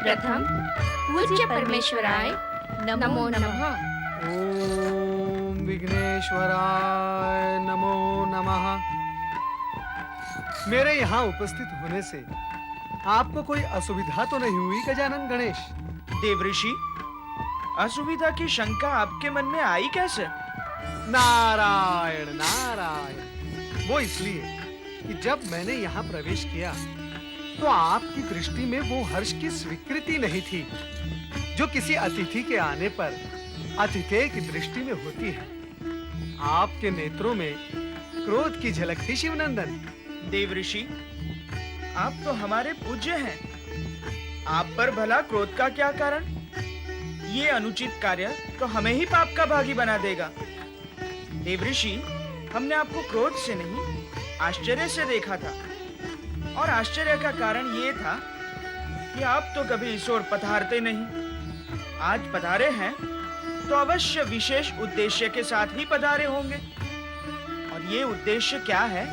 सर्वप्रथम पूज्य परमेश्वराय नमो नमः। ओम विघ्नेश्वराय नमो नमः। मेरे यहाँ उपस्थित होने से आपको कोई असुविधा तो नहीं हुई गजानन गणेश? देवऋषि, असुविधा की शंका आपके मन में आई कैसे? नारायण नारायण। वो इसलिए कि जब मैंने यहाँ प्रवेश किया तो आपकी दृष्टि में वो हर्ष की स्वीकृति नहीं थी जो किसी अतिथि के आने पर अतिथेय की दृष्टि में होती है। आपके नेत्रों में क्रोध की झलक थी शिवनंदन। देवऋषि, आप तो हमारे पूज्य हैं। आप पर भला क्रोध का क्या कारण? ये अनुचित कार्य तो हमें ही पाप का भागी बना देगा। देवऋषि, हमने आपको क्रोध से नहीं, आश्चर्य से देखा था। और आश्चर्य का कारण ये था कि आप तो कभी इस ओर पधारते नहीं। आज पधारे हैं तो अवश्य विशेष उद्देश्य के साथ ही पधारे होंगे। और ये उद्देश्य क्या है,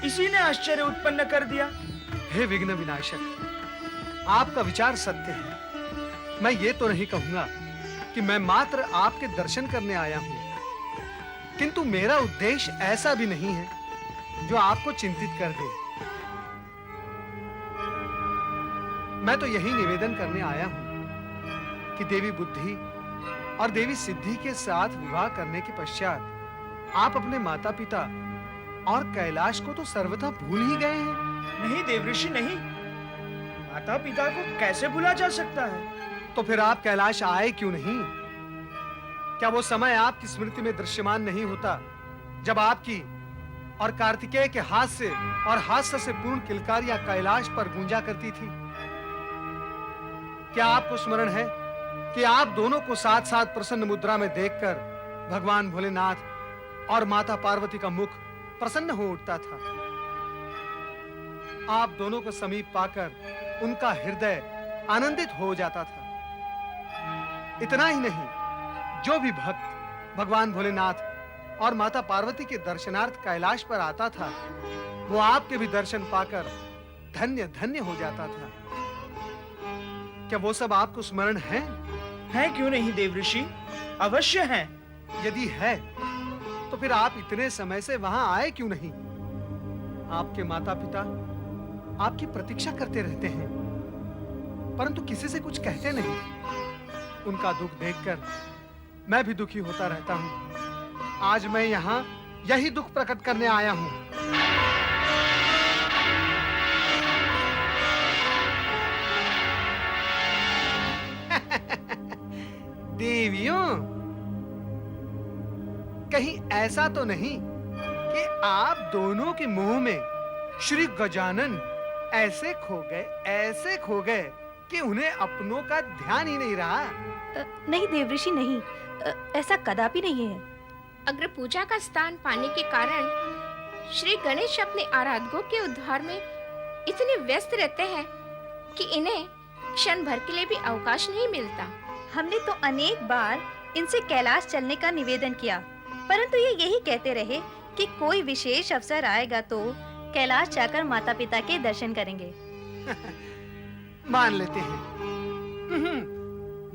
इसी ने आश्चर्य उत्पन्न कर दिया। हे विघ्न विनाशक, आपका विचार सत्य है। मैं ये तो नहीं कहूंगा कि मैं मात्र आपके दर्शन करने आया हूं, किंतु मेरा उद्देश्य ऐसा भी नहीं है जो आपको चिंतित कर दे। मैं तो यही निवेदन करने आया हूं कि देवी बुद्धि और देवी सिद्धि के साथ विवाह करने के पश्चात आप अपने माता-पिता और कैलाश को तो सर्वथा भूल ही गए हैं। नहीं देवऋषि, नहीं। माता पिता को कैसे भूला जा सकता है? तो फिर आप कैलाश आए क्यों नहीं? क्या वो समय आपकी स्मृति में दृश्यमान नहीं होता जब आपकी और कार्तिकेय के हास्य और हास्य से पूर्ण किलकारियां कैलाश पर गूंजा करती थी? क्या आपको स्मरण है कि आप दोनों को साथ-साथ प्रसन्न मुद्रा में देखकर भगवान भोलेनाथ और माता पार्वती का मुख प्रसन्न हो उठता था? आप दोनों को समीप पाकर उनका हृदय आनंदित हो जाता था। इतना ही नहीं, जो भी भक्त भगवान भोलेनाथ और माता पार्वती के दर्शनार्थ कैलाश पर आता था, वो आपके भी दर्शन पाकर धन्य धन्य हो जाता था। क्या वो सब आपको स्मरण है? है क्यों नहीं देवऋषि, अवश्य है। यदि है तो फिर आप इतने समय से वहां आए क्यों नहीं? आपके माता-पिता आपकी प्रतीक्षा करते रहते हैं, परंतु किसी से कुछ कहते नहीं। उनका दुख देखकर मैं भी दुखी होता रहता हूं। आज मैं यहाँ यही दुख प्रकट करने आया हूं। देवियों, कहीं ऐसा तो नहीं कि आप दोनों के मुंह में श्री गजानन ऐसे खो गए कि उन्हें अपनों का ध्यान ही नहीं रहा? नहीं देवऋषि, नहीं, ऐसा कदापि नहीं है। अग्र पूजा का स्थान पाने के कारण श्री गणेश अपने आराधकों के उद्धार में इतने व्यस्त रहते हैं कि इन्हें क्षण भर के लिए भी अवकाश नहीं मिलता। हमने तो अनेक बार इनसे कैलाश चलने का निवेदन किया, परंतु ये यही कहते रहे कि कोई विशेष अवसर आएगा तो कैलाश जाकर माता-पिता के दर्शन करेंगे। मान लेते हैं,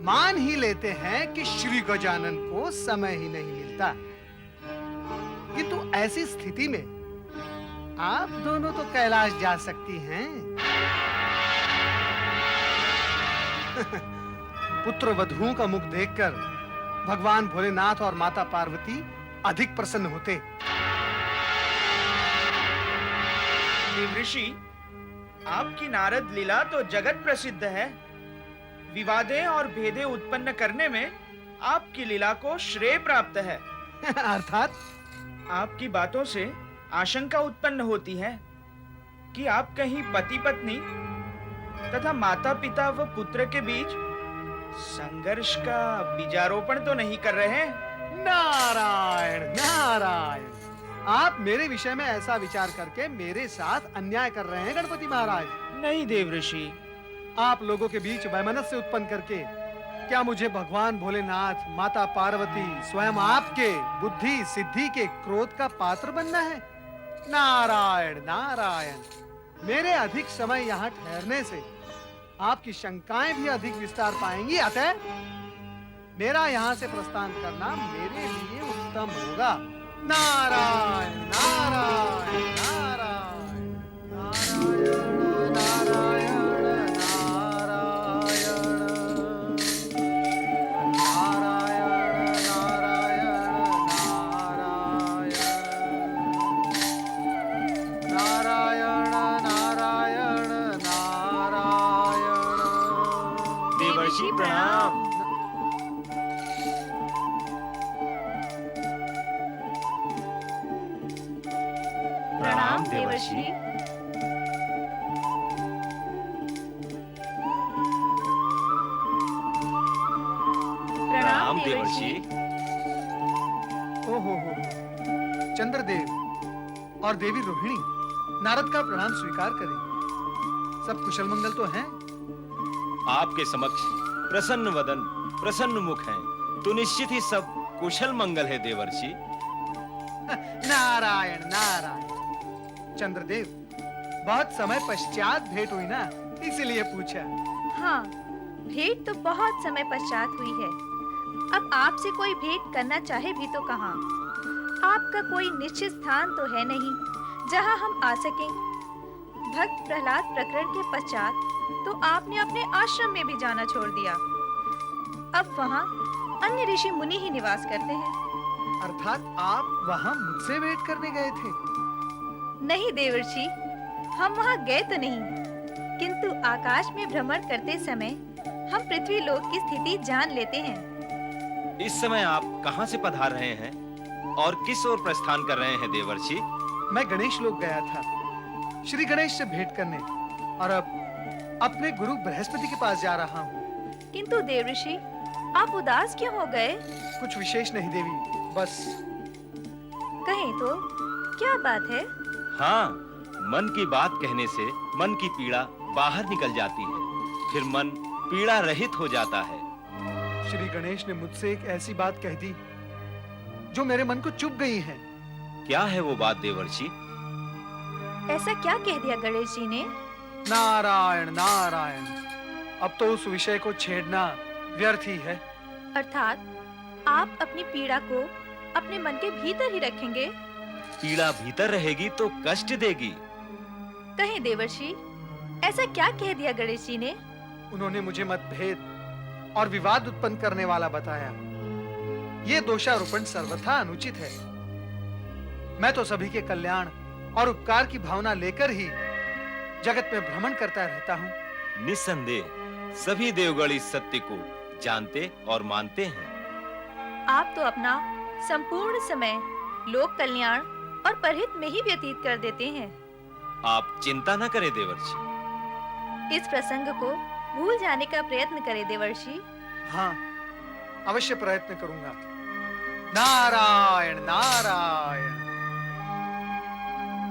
मान ही लेते हैं कि श्री गजानन को समय ही नहीं मिलता, किंतु ऐसी स्थिति में आप दोनों तो कैलाश जा सकती हैं। पुत्र वधुओं का मुख देखकर भगवान भोलेनाथ और माता पार्वती अधिक प्रसन्न होते। देवऋषि, आपकी नारद लीला तो जगत प्रसिद्ध है। विवादें और भेदें उत्पन्न करने में आपकी लीला को श्रेय प्राप्त है। अर्थात आपकी बातों से आशंका उत्पन्न होती है कि आप कहीं पति पत्नी तथा माता पिता व पुत्र के बीच संघर्ष का बीजारोपण तो नहीं कर रहे हैं? नारायण नारायण, आप मेरे विषय में ऐसा विचार करके मेरे साथ अन्याय कर रहे हैं गणपति महाराज। नहीं देवऋषि, आप लोगों के बीच वैमनस्य उत्पन्न करके क्या मुझे भगवान भोलेनाथ, माता पार्वती, स्वयं आपके बुद्धि सिद्धि के क्रोध का पात्र बनना है? नारायण नारायण, मेरे अधिक समय यहाँ ठहरने से आपकी शंकाएं भी अधिक विस्तार पाएंगी। अतः मेरा यहाँ से प्रस्थान करना मेरे लिए उत्तम होगा। नारायण नारायण नारायण नारायण नारायण देवर्षि प्रणाम। प्रणाम देवर्षि। प्रणाम देवर्षि। ओहो हो, चंद्रदेव और देवी रोहिणी, नारद का प्रणाम स्वीकार करें। सब कुशल मंगल तो हैं? आपके समक्ष प्रसन्न वदन प्रसन्न मुख हैं, तो निश्चित ही सब कुशल मंगल है देवर्षि। नारायण नारायण। चंद्रदेव, बहुत समय पश्चात भेंट हुई ना, इसलिए पूछा। हाँ, भेंट तो बहुत समय पश्चात हुई है। अब आपसे कोई भेंट करना चाहे भी तो कहाँ? आपका कोई निश्चित स्थान तो है नहीं जहाँ हम आ सकें। भक्त प्रहलाद प्रकरण के पश्चात तो आपने अपने आश्रम में भी जाना छोड़ दिया। अब वहाँ अन्य ऋषि मुनि ही निवास करते हैं। अर्थात आप वहाँ मुझसे भेंट करने गए थे? नहीं देवर्षि, हम वहाँ गए तो नहीं, किंतु आकाश में भ्रमण करते समय हम पृथ्वी लोक की स्थिति जान लेते हैं। इस समय आप कहां से पधार रहे हैं और किस ओर प्रस्थान कर रहे हैं देवर्षि? मैं गणेश लोक गया था, श्री गणेश से भेंट करने, और अब अपने गुरु बृहस्पति के पास जा रहा हूँ। किंतु देवर्षि, आप उदास क्यों हो गए? कुछ विशेष नहीं देवी, बस। कहें तो क्या बात है? हाँ, मन की बात कहने से मन की पीड़ा बाहर निकल जाती है, फिर मन पीड़ा रहित हो जाता है। श्री गणेश ने मुझसे एक ऐसी बात कह दी जो मेरे मन को चुभ गई है। क्या है वो बात देवर्षि? ऐसा क्या कह दिया गणेश जी ने? नारायण नारायण, अब तो उस विषय को छेड़ना व्यर्थ ही है। अर्थात आप अपनी पीड़ा को अपने मन के भीतर ही रखेंगे? पीड़ा भीतर रहेगी तो कष्ट देगी। कहें देवर्षि, ऐसा क्या कह दिया गणेश जी ने? उन्होंने मुझे मतभेद और विवाद उत्पन्न करने वाला बताया। ये दोषारोपण सर्वथा अनुचित है। मैं तो सभी के कल्याण और उपकार की भावना लेकर ही जगत में भ्रमण करता रहता हूँ। निस्संदेह सभी देवगण इस सत्य को जानते और मानते हैं। आप तो अपना संपूर्ण समय लोक कल्याण और परहित में ही व्यतीत कर देते हैं। आप चिंता न करें देवर्षि। इस प्रसंग को भूल जाने का प्रयत्न करें देवर्षि। हाँ, अवश्य प्रयत्न करूंगा। नारायण नारायण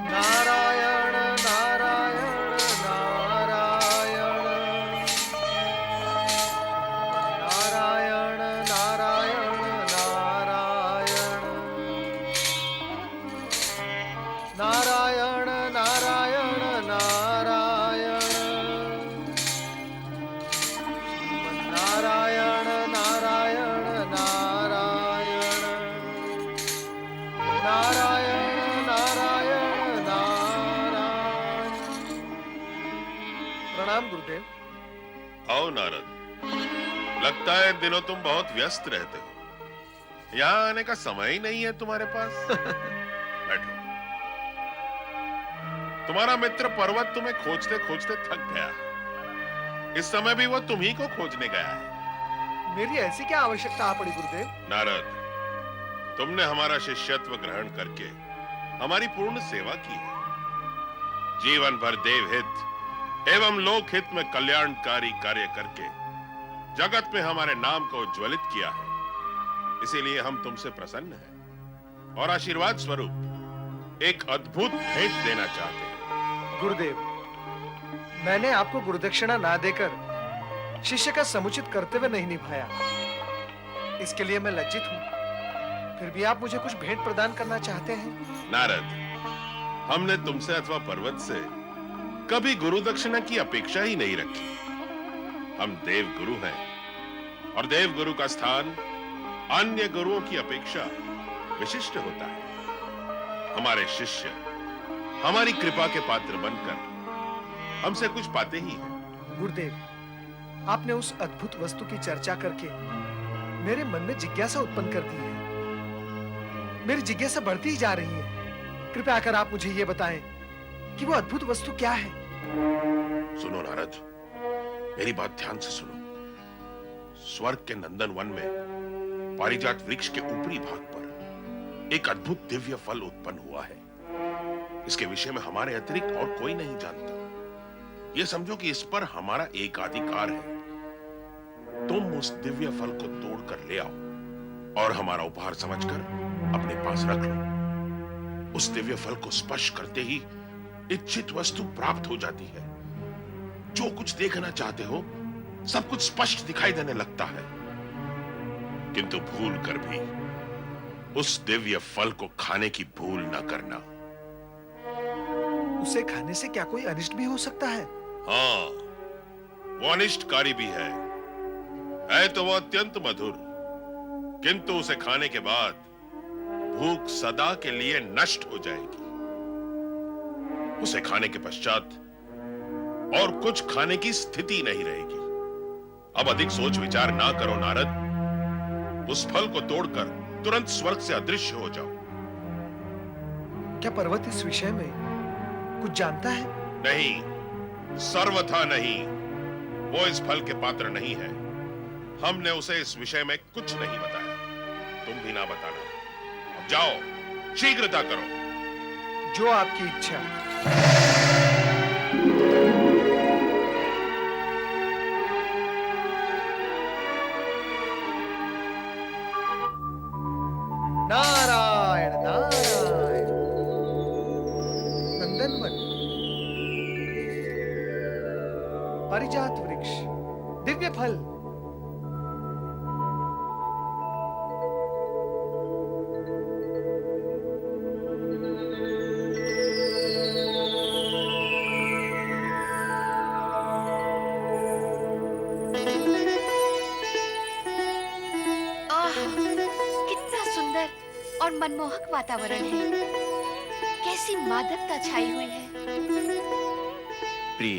नारायण नारायण नारायण नारायण नारायण नारायण नारायण नारायण नारायण नारायण नारायण नारायण नारायण नारायण नारायण। प्रणाम गुरुदेव। आओ नारद, लगता है इन दिनों तुम बहुत व्यस्त रहते हो। यहाँ आने का समय ही नहीं है तुम्हारे पास। बैठो। तुम्हारा मित्र पर्वत तुम्हें खोजते खोजते थक गया है। इस समय भी वो तुम्ही को खोजने गया है। मेरी ऐसी क्या आवश्यकता आ पड़ी गुरुदेव? नारद, तुमने हमारा शिष्यत्व ग्रहण करके हमारी पूर्ण सेवा की है। जीवन भर देवहित एवं लोकहित में कल्याणकारी कार्य करके जगत में हमारे नाम को उज्ज्वलित किया है। इसीलिए हम तुमसे प्रसन्न हैं और आशीर्वाद स्वरूप एक अद्भुत भेंट देना चाहते हैं। गुरुदेव, मैंने आपको गुरुदक्षिणा ना देकर शिष्य का समुचित कर्तव्य नहीं निभाया, इसके लिए मैं लज्जित हूँ। फिर भी आप मुझे कुछ भेंट प्रदान करना चाहते हैं? नारद, हमने तुमसे अथवा पर्वत से कभी गुरु दक्षिणा की अपेक्षा ही नहीं रखी। हम देव गुरु हैं और देव गुरु का स्थान अन्य गुरुओं की अपेक्षा विशिष्ट होता है। हमारे शिष्य हमारी कृपा के पात्र बनकर हमसे कुछ पाते ही हैं। गुरुदेव, आपने उस अद्भुत वस्तु की चर्चा करके मेरे मन में जिज्ञासा उत्पन्न कर दी है। मेरी जिज्ञासा बढ़ती ही जा रही है। कृपया कर आप मुझे ये बताएं कि वो अद्भुत वस्तु क्या है। सुनो नारद, मेरी बात ध्यान से सुनो। स्वर्ग के नंदन वन में पारिजात वृक्ष के ऊपरी भाग पर एक अद्भुत दिव्य फल उत्पन्न हुआ है। इसके विषय में हमारे अतिरिक्त और कोई नहीं जानता। ये समझो कि इस पर हमारा एकाधिकार है। तुम उस दिव्य फल को तोड़कर ले आओ और हमारा उपहार समझकर अपने पास रख लो। उस दिव्य फल को स्पर्श करते ही इच्छित वस्तु प्राप्त हो जाती है। जो कुछ देखना चाहते हो सब कुछ स्पष्ट दिखाई देने लगता है। किंतु भूल कर भी उस दिव्य फल को खाने की भूल न करना। उसे खाने से क्या कोई अनिष्ट भी हो सकता है? हाँ, वो अनिष्टकारी भी है तो वो अत्यंत मधुर। किंतु उसे खाने के बाद भूख सदा के लिए नष्ट हो जाएगी। उसे खाने के पश्चात और कुछ खाने की स्थिति नहीं रहेगी। अब अधिक सोच विचार ना करो नारद, उस फल को तोड़कर तुरंत स्वर्ग से अदृश्य हो जाओ। क्या पर्वत इस विषय में कुछ जानता है? नहीं, सर्वथा नहीं। वो इस फल के पात्र नहीं है। हमने उसे इस विषय में कुछ नहीं बताया। तुम भी ना बताना। अब जाओ, शीघ्रता करो। जो आपकी इच्छा। नारायण नारायण। नंदनवन, पारिजात वृक्ष, दिव्य फल। कितना सुंदर और मनमोहक वातावरण है। कैसी मादकता छाई हुई है। प्रिय,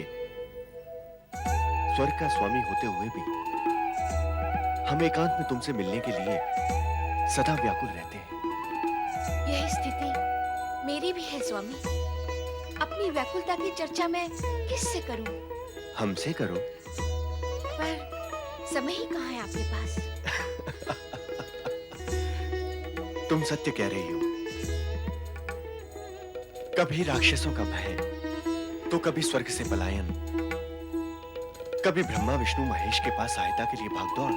स्वर्ग का स्वामी होते हुए भी हम एकांत में तुमसे मिलने के लिए सदा व्याकुल रहते हैं। यह स्थिति मेरी भी है स्वामी। अपनी व्याकुलता की चर्चा मैं किससे करूं? हमसे करो। पर समय ही कहाँ है आपके पास? तुम सत्य कह रही हो। कभी राक्षसों का भय, तो कभी स्वर्ग से पलायन, कभी ब्रह्मा विष्णु महेश के पास सहायता के लिए भागदौड़,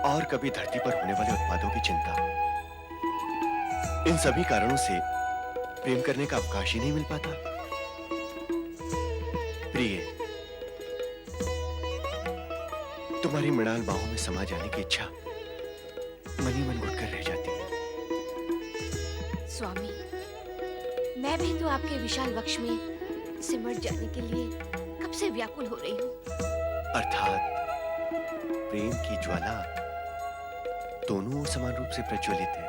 और कभी धरती पर होने वाले उत्पादों की चिंता। इन सभी कारणों से प्रेम करने का अवकाश ही नहीं मिल पाता। प्रिय, तुम्हारी मृणाल बाहों में समा जाने की इच्छा मन ही मन घुटकर रह जाती है। स्वामी, मैं भी तो आपके विशाल वक्ष में सिमट जाने के लिए कब से व्याकुल हो रही हूँ। अर्थात प्रेम की ज्वाला दोनों ओर समान रूप से प्रज्वलित है।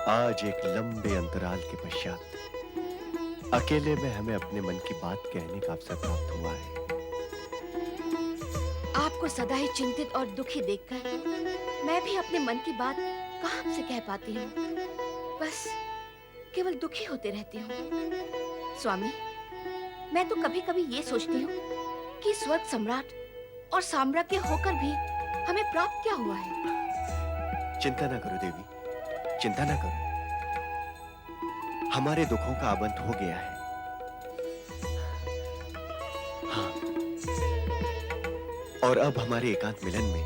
आज एक लंबे अंतराल के पश्चात अकेले में हमें अपने मन की बात कहने का अवसर प्राप्त हुआ है। आपको सदा ही चिंतित और दुखी देखकर मैं भी अपने मन की बात कहाँ से कह पाती हूँ। बस केवल दुखी होते रहती हूँ। स्वामी, मैं तो कभी कभी ये सोचती हूँ कि स्वर्ग सम्राट और साम्राज्य होकर भी हमें प्राप्त क्या हुआ है। चिंता ना करो देवी, चिंता ना करो। हमारे दुखों का अंत हो गया है। हाँ, और अब हमारे एकांत मिलन में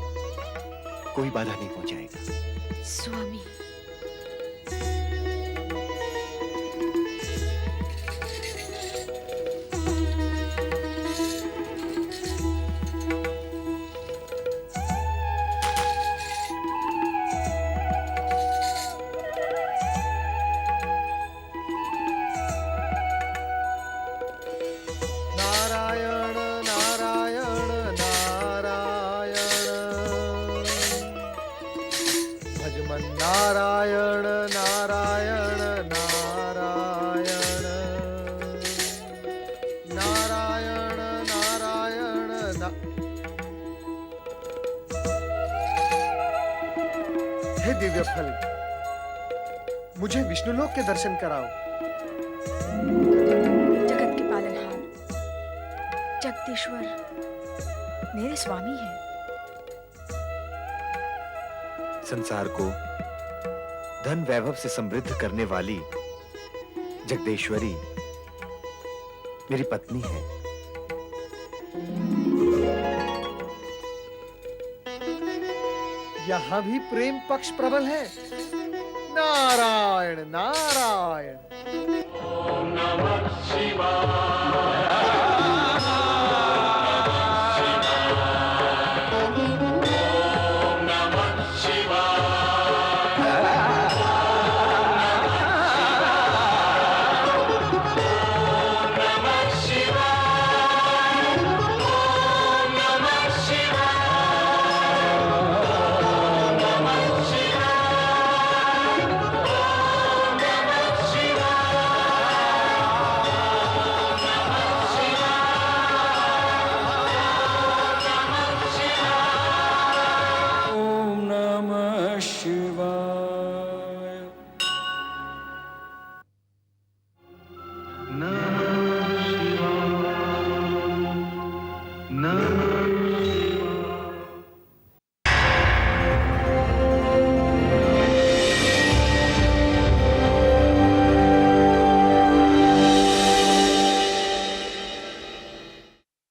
कोई बाधा नहीं पहुंचाएगा। स्वामी, दिव्य फल, मुझे विष्णुलोक के दर्शन कराओ। जगत के पालनहार जगदीश्वर मेरे स्वामी हैं। संसार को धन वैभव से समृद्ध करने वाली जगदेश्वरी मेरी पत्नी है। यहां भी प्रेम पक्ष प्रबल है। नारायण नारायण।